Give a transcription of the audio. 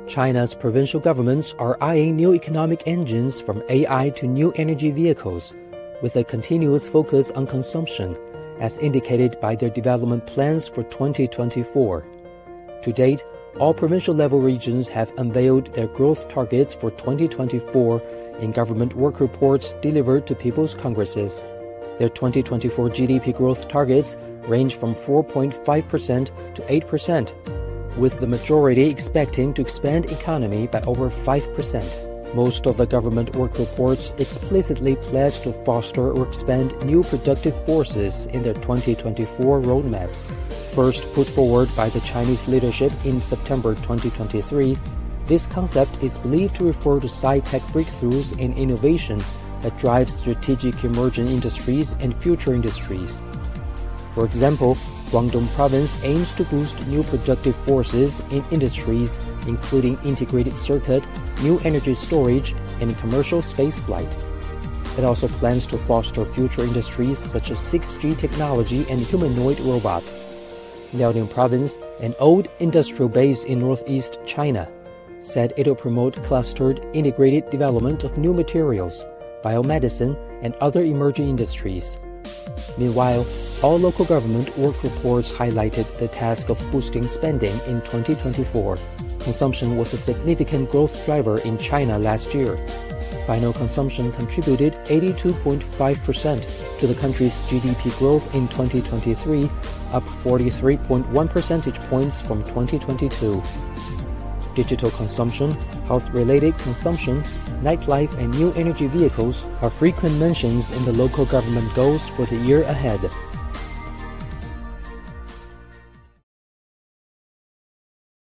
China's provincial governments are eyeing new economic engines from AI to new energy vehicles, with a continuous focus on consumption, as indicated by their development plans for 2024. To date, all provincial-level regions have unveiled their growth targets for 2024 in government work reports delivered to People's Congresses. Their 2024 GDP growth targets range from 4.5% to 8%, with the majority expecting to expand economy by over 5%. Most of the government work reports explicitly pledge to foster or expand new productive forces in their 2024 roadmaps. First put forward by the Chinese leadership in September 2023, this concept is believed to refer to sci-tech breakthroughs in innovation that drive strategic emerging industries and future industries. For example, Guangdong Province aims to boost new productive forces in industries including integrated circuit, new energy storage, and commercial spaceflight. It also plans to foster future industries such as 6G technology and humanoid robot. Liaoning Province, an old industrial base in northeast China, said it will promote clustered, integrated development of new materials, biomedicine, and other emerging industries. Meanwhile, all local government work reports highlighted the task of boosting spending in 2024. Consumption was a significant growth driver in China last year. Final consumption contributed 82.5% to the country's GDP growth in 2023, up 43.1 percentage points from 2022. Digital consumption, health-related consumption, nightlife, and new energy vehicles are frequent mentions in the local government goals for the year ahead.